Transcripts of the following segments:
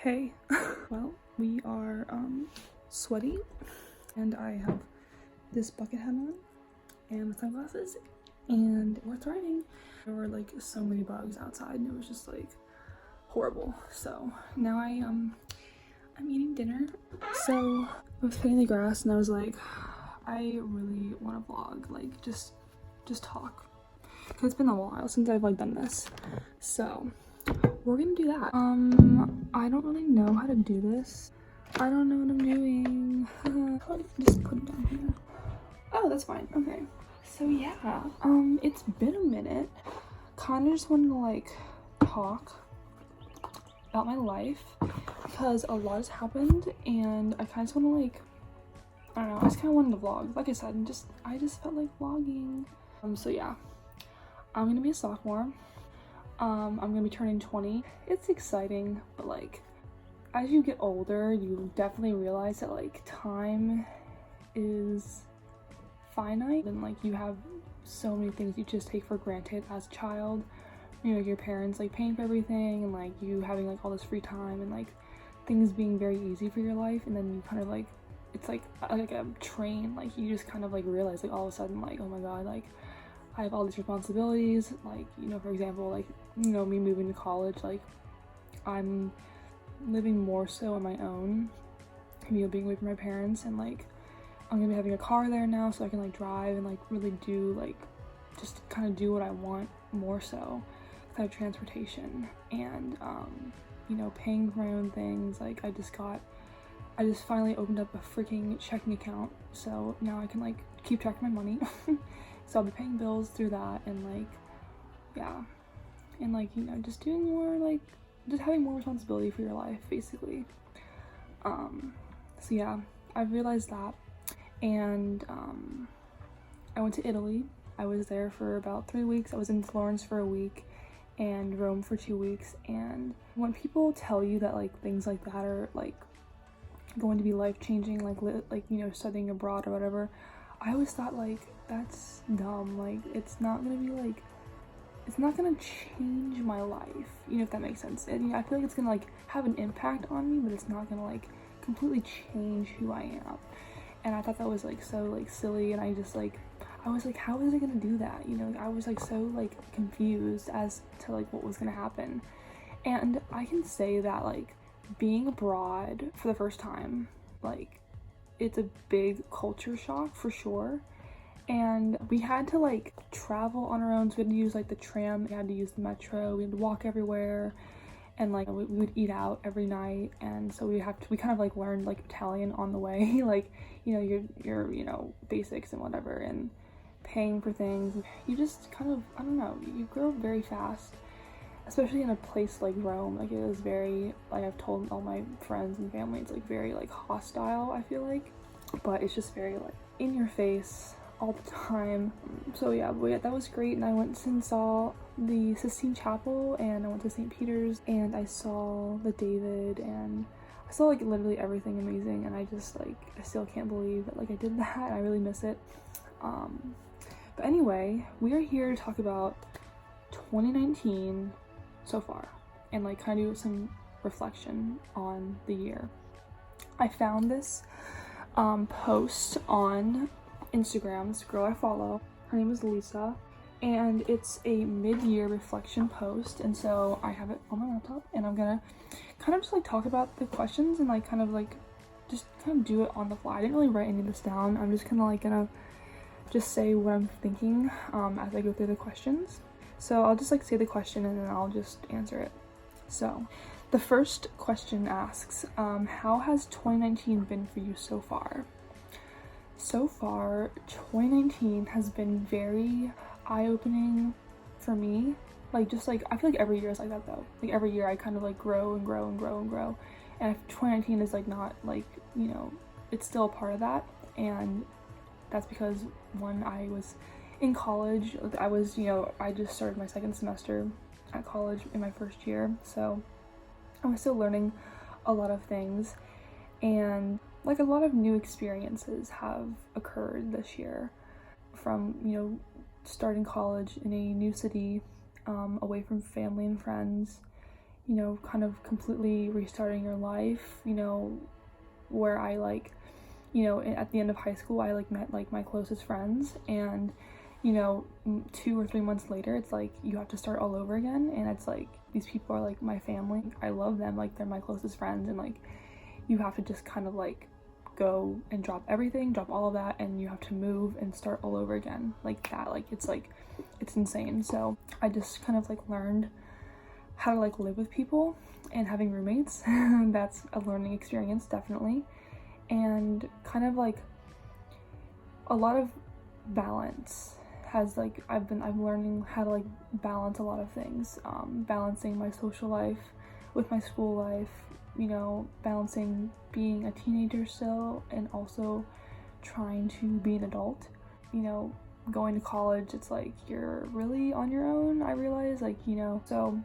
Hey, well, we are sweaty, and I have this bucket hat on and sunglasses, and we're thriving. There were like so many bugs outside, and it was just like horrible. So now I'm eating dinner. So I was cutting the grass, and I was like, I really want to vlog, like just talk, because it's been a while since I've like done this. So we're gonna do that. I don't really know how to do this. I don't know what I'm doing. Just put it down here. Oh, that's fine. Okay. So yeah, it's been a minute. Kind of just wanted to like talk about my life because a lot has happened, and I kind of want to like, I don't know. I just kind of wanted to vlog. Like I said, I just felt like vlogging. So yeah, I'm gonna be a sophomore. I'm gonna be turning 20. It's exciting, but like as you get older, you definitely realize that like time is finite, and like you have so many things you just take for granted as a child. You know, your parents like paying for everything, and like you having like all this free time, and like things being very easy for your life, and then you kind of like, it's like a train, like you just kind of like realize like all of a sudden like, oh my god, like I have all these responsibilities. Like, you know, for example, like, you know, me moving to college, like I'm living more so on my own, you know, being away from my parents, and like I'm gonna be having a car there now, so I can like drive and like really do like just kind of do what I want more so, kind of transportation, and you know, paying for my own things. Like I just finally opened up a freaking checking account, so now I can like keep track of my money. So I'll be paying bills through that, and like, yeah, and like, you know, just doing more, like just having more responsibility for your life basically. So yeah, I've realized that. And I went to Italy. I was there for about 3 weeks. I was in Florence for a week and Rome for 2 weeks. And when people tell you that like things like that are like going to be life-changing, like you know, studying abroad or whatever, I always thought like that's dumb. Like it's not gonna be like, it's not gonna change my life, you know, if that makes sense. And you know, I feel like it's gonna like have an impact on me, but it's not gonna like completely change who I am. And I thought that was like so like silly, and I was like, how is it gonna do that? You know, like, I was like so like confused as to like what was gonna happen. And I can say that like being abroad for the first time, like it's a big culture shock for sure. And we had to like travel on our own, so we had to use like the tram, we had to use the metro, we had to walk everywhere, and like we would eat out every night. And so we kind of like learned like Italian on the way. Like, you know, your you know, basics and whatever, and paying for things. You just kind of, I don't know, you grow up very fast, especially in a place like Rome. Like it was very, like I've told all my friends and family, it's like very like hostile, I feel like, but it's just very like in your face all the time. So yeah, but yeah, that was great. And I went and saw the Sistine Chapel, and I went to St. Peter's, and I saw the David, and I saw like literally everything amazing. And I just like, I still can't believe that like I did that. I really miss it. But anyway, we are here to talk about 2019 so far, and like kind of do some reflection on the year. I found this post on Instagram. This girl I follow, her name is Lisa, and it's a mid-year reflection post. And so I have it on my laptop, and I'm gonna kind of just like talk about the questions, and like kind of like just kind of do it on the fly. I didn't really write any of this down. I'm just kind of like gonna just say what I'm thinking as I go through the questions. So I'll just like say the question, and then I'll just answer it. So the first question asks, how has 2019 been for you so far? So far, 2019 has been very eye-opening for me. Like, just like, I feel like every year is like that though. Like every year I kind of like grow and grow and grow and grow. And if 2019 is like not like, you know, it's still a part of that. And that's because one, I was in college. I was, you know, I just started my second semester at college in my first year. So I was still learning a lot of things, and like a lot of new experiences have occurred this year, from, you know, starting college in a new city, away from family and friends, you know, kind of completely restarting your life, you know, where I like, you know, at the end of high school, I like met like my closest friends, and you know, 2 or 3 months later, it's like you have to start all over again, and it's like these people are like my family. I love them, like they're my closest friends, and like you have to just kind of like go and drop everything, drop all of that, and you have to move and start all over again like that. Like it's insane. So I just kind of like learned how to like live with people and having roommates. That's a learning experience, definitely. And kind of like a lot of balance has like I'm learning how to like balance a lot of things, balancing my social life with my school life, you know, balancing being a teenager still and also trying to be an adult. You know, going to college, it's like you're really on your own, I realize, like, you know. So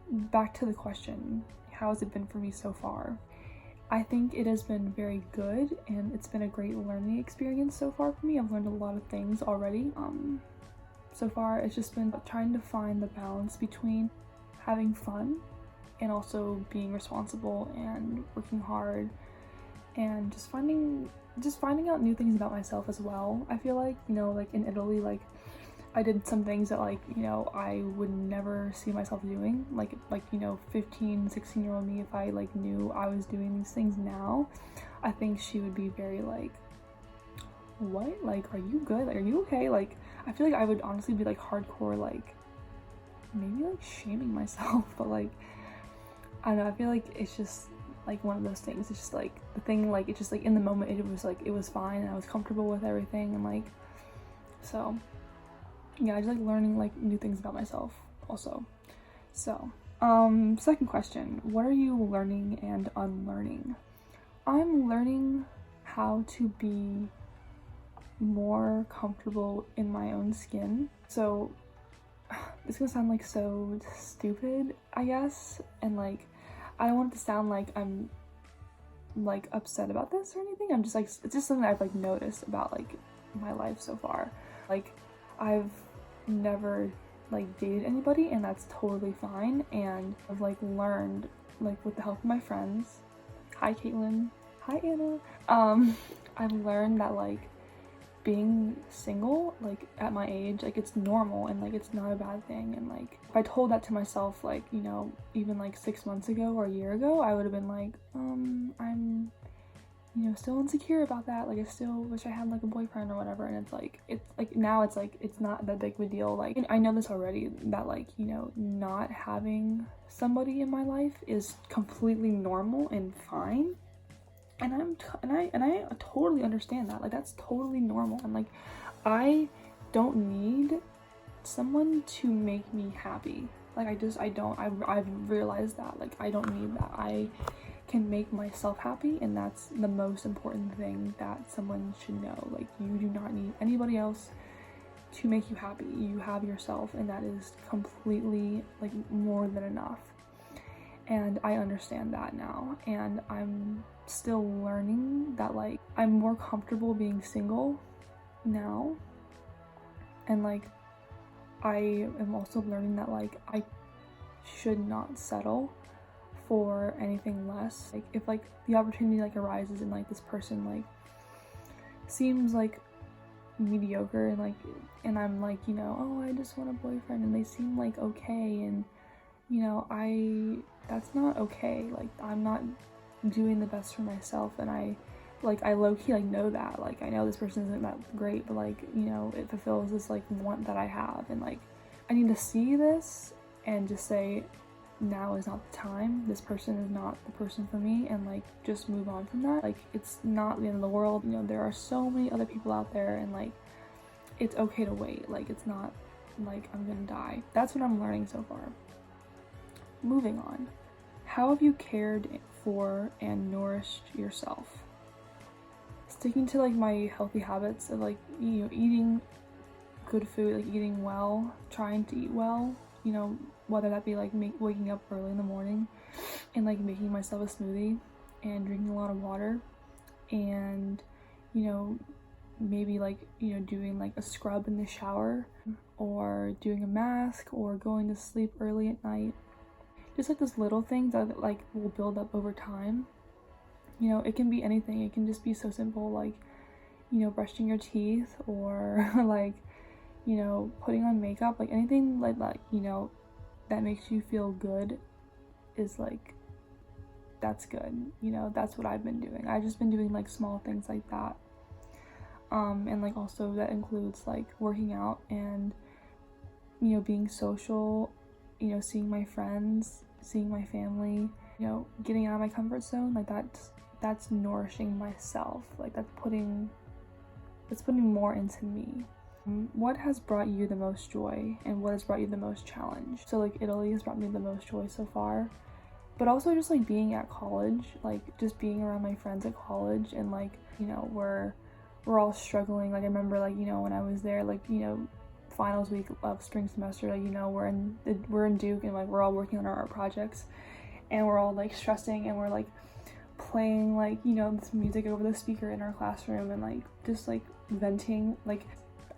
back to the question, how has it been for me so far? I think it has been very good, and it's been a great learning experience so far for me. I've learned a lot of things already. So far it's just been trying to find the balance between having fun and also being responsible and working hard, and just finding out new things about myself as well. I feel like, you know, like in Italy, like I did some things that like, you know, I would never see myself doing, like you know, 15-16-year-old me, if I like knew I was doing these things now, I think she would be very like, what, like, are you good, like, are you okay? Like I feel like I would honestly be like hardcore, like maybe like shaming myself, but like I don't know, I feel like it's just like one of those things. It's just like the thing, like it's just like in the moment it was fine and I was comfortable with everything, and like, so yeah, I just like learning like new things about myself also. So second question, what are you learning and unlearning? I'm learning how to be more comfortable in my own skin. So it's gonna sound like so stupid, I guess, and like I don't want it to sound like I'm like upset about this or anything. I'm just like, it's just something I've like noticed about like my life so far. Like I've never like dated anybody, and that's totally fine, and I've like learned, like with the help of my friends, hi Caitlin, hi Anna, I've learned that like being single, like at my age, like it's normal and like it's not a bad thing. And like if I told that to myself, like, you know, even like 6 months ago or a year ago, I would have been like, I'm, you know, still insecure about that, like I still wish I had like a boyfriend or whatever. And it's like now it's like it's not that big of a deal. Like, and I know this already, that like, you know, not having somebody in my life is completely normal and fine, and I totally understand that. Like that's totally normal, and like I don't need someone to make me happy. Like I've realized that, like I don't need that. I can make myself happy, and that's the most important thing that someone should know. Like you do not need anybody else to make you happy. You have yourself, and that is completely like more than enough. And I understand that now, and I'm still learning that like I'm more comfortable being single now, and like I am also learning that like I should not settle for anything less. Like if like the opportunity like arises and like this person like seems like mediocre, and like, and I'm like, you know, oh, I just want a boyfriend, and they seem like okay, and you know, that's not okay. Like I'm not doing the best for myself, and I low-key like know that. Like I know this person isn't that great, but like, you know, it fulfills this like want that I have, and like I need to see this and just say now is not the time, this person is not the person for me, and like just move on from that. Like it's not the end of the world, you know, there are so many other people out there, and like it's okay to wait. Like it's not like I'm gonna die. That's what I'm learning so far. Moving on, how have you cared for and nourished yourself? Sticking to like my healthy habits of like, you know, eating good food, like eating well, trying to eat well, you know, whether that be like waking up early in the morning and like making myself a smoothie and drinking a lot of water, and you know, maybe like, you know, doing like a scrub in the shower, or doing a mask, or going to sleep early at night. just like those little things that like will build up over time. You know, it can be anything. It can just be so simple, like, you know, brushing your teeth, or like, you know, putting on makeup, like anything like that, you know, that makes you feel good is like, that's good. You know, that's what I've been doing. I've just been doing like small things like that. And like also that includes like working out and, you know, being social, you know, seeing my friends, seeing my family, you know, getting out of my comfort zone. Like that's nourishing myself. Like that's putting more into me. What has brought you the most joy, and what has brought you the most challenge? So like Italy has brought me the most joy so far, but also just like being at college, like just being around my friends at college, and like, you know, we're all struggling. Like I remember, like, you know, when I was there, like, you know, finals week of spring semester, like, you know, we're in Duke, and like we're all working on our art projects, and we're all like stressing, and we're like playing like, you know, this music over the speaker in our classroom, and like just like venting, like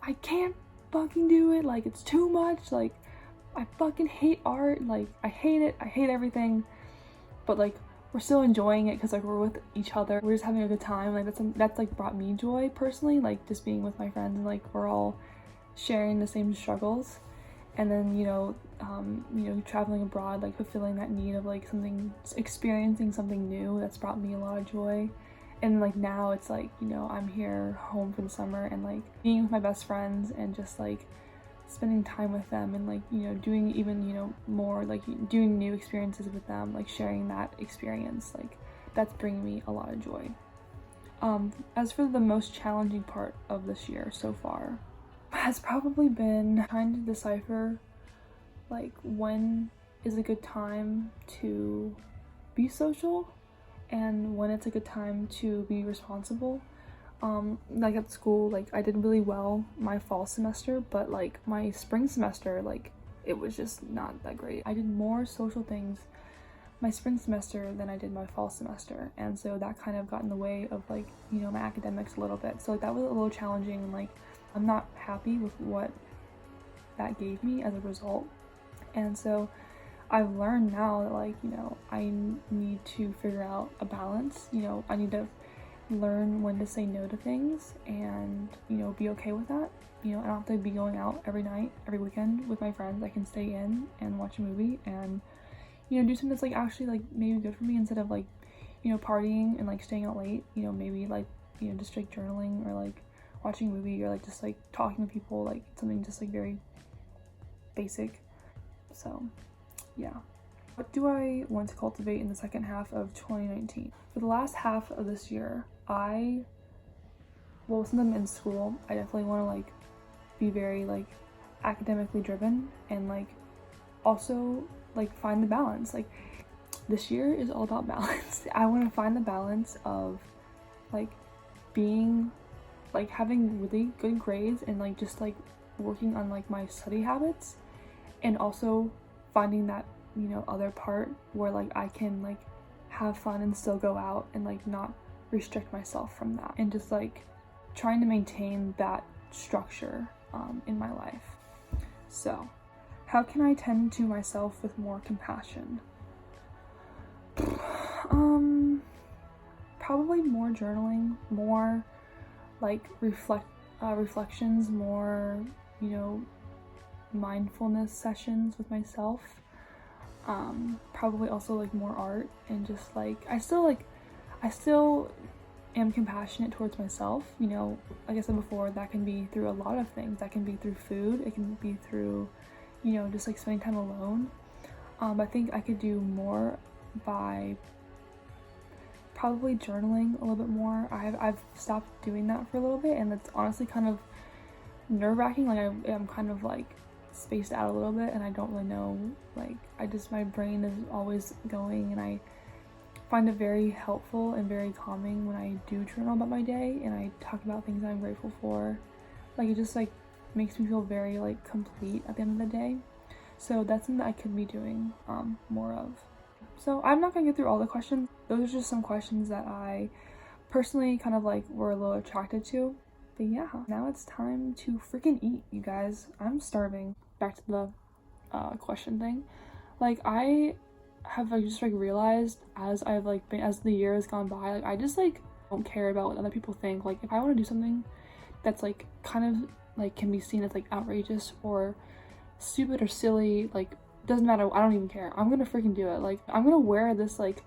I can't fucking do it, like it's too much, like I fucking hate art, like I hate it, I hate everything, but like we're still enjoying it because like we're with each other, we're just having a good time. Like that's like brought me joy personally, like just being with my friends, and like we're all sharing the same struggles. And then, you know, traveling abroad, like fulfilling that need of like something, experiencing something new, that's brought me a lot of joy. And like now it's like, you know, I'm here home for the summer, and like being with my best friends and just like spending time with them, and like, you know, doing even, you know, more like doing new experiences with them, like sharing that experience, like that's bringing me a lot of joy. As for the most challenging part of this year so far, has probably been trying to decipher like when is a good time to be social and when it's a good time to be responsible. Like at school, like I did really well my fall semester, but like my spring semester, like it was just not that great. I did more social things my spring semester than I did my fall semester, and so that kind of got in the way of like, you know, my academics a little bit. So like that was a little challenging, and like I'm not happy with what that gave me as a result. And so I've learned now that, like, you know, I need to figure out a balance. You know, I need to learn when to say no to things, and, you know, be okay with that. You know, I don't have to be going out every night, every weekend with my friends. I can stay in and watch a movie and, you know, do something that's like actually like maybe good for me, instead of like, you know, partying and like staying out late. You know, maybe like, you know, just like journaling, or like watching a movie, or like just like talking to people, like something just like very basic. So yeah. What do I want to cultivate in the second half of 2019? For the last half of this year, since I'm in school, I definitely want to like be very like academically driven, and like also like find the balance. Like this year is all about balance. I want to find the balance of like being like having really good grades, and like just like working on like my study habits, and also finding that, you know, other part where like I can like have fun and still go out and like not restrict myself from that, and just like trying to maintain that structure in my life. So how can I tend to myself with more compassion? Probably more journaling, more like reflections, more, you know, mindfulness sessions with myself. Probably also like more art, and just like I still am compassionate towards myself. You know, like I said before, that can be through a lot of things. That can be through food, it can be through, you know, just like spending time alone. I think I could do more by probably journaling a little bit more. I've stopped doing that for a little bit, and that's honestly kind of nerve-wracking. Like I'm kind of like spaced out a little bit, and I don't really know, like my brain is always going, and I find it very helpful and very calming when I do journal about my day and I talk about things I'm grateful for. Like it just like makes me feel very like complete at the end of the day. So that's something that I could be doing more of. So I'm not gonna get through all the questions. Those are just some questions that I personally kind of like were a little attracted to. But yeah, now it's time to freaking eat, you guys. I'm starving. Back to the question thing. Like I have like just like realized as I've like been, as the year has gone by, like I just like don't care about what other people think. Like if I want to do something that's like kind of like can be seen as like outrageous or stupid or silly, like doesn't matter, I don't even care. I'm gonna freaking do it. Like I'm gonna wear this like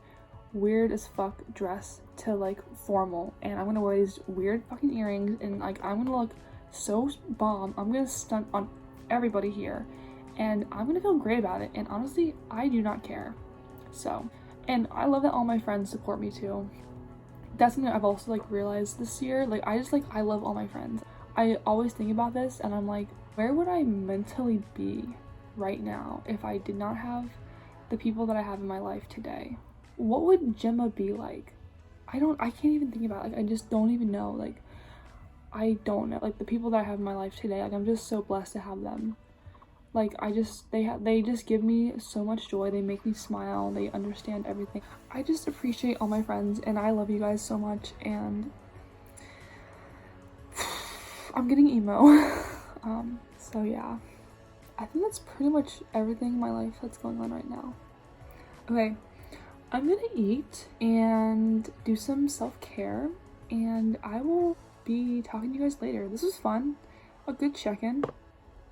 weird as fuck dress to like formal, and I'm gonna wear these weird fucking earrings, and like I'm gonna look so bomb. I'm gonna stunt on everybody here, and I'm gonna feel great about it. And honestly, I do not care. So, and I love that all my friends support me too. That's something I've also like realized this year. Like I love all my friends. I always think about this and I'm like, where would I mentally be right now if I did not have the people that I have in my life today? What would Gemma be like? I can't even think about it. Like I just don't even know. Like I don't know. Like the people that I have in my life today, like I'm just so blessed to have them. Like they just give me so much joy. They make me smile. They understand everything. I just appreciate all my friends and I love you guys so much, and I'm getting emo. So yeah, I think that's pretty much everything in my life that's going on right now. Okay, I'm gonna eat and do some self-care, and I will be talking to you guys later. This was fun, a good check-in.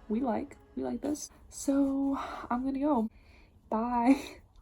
We like this. So I'm gonna go. Bye.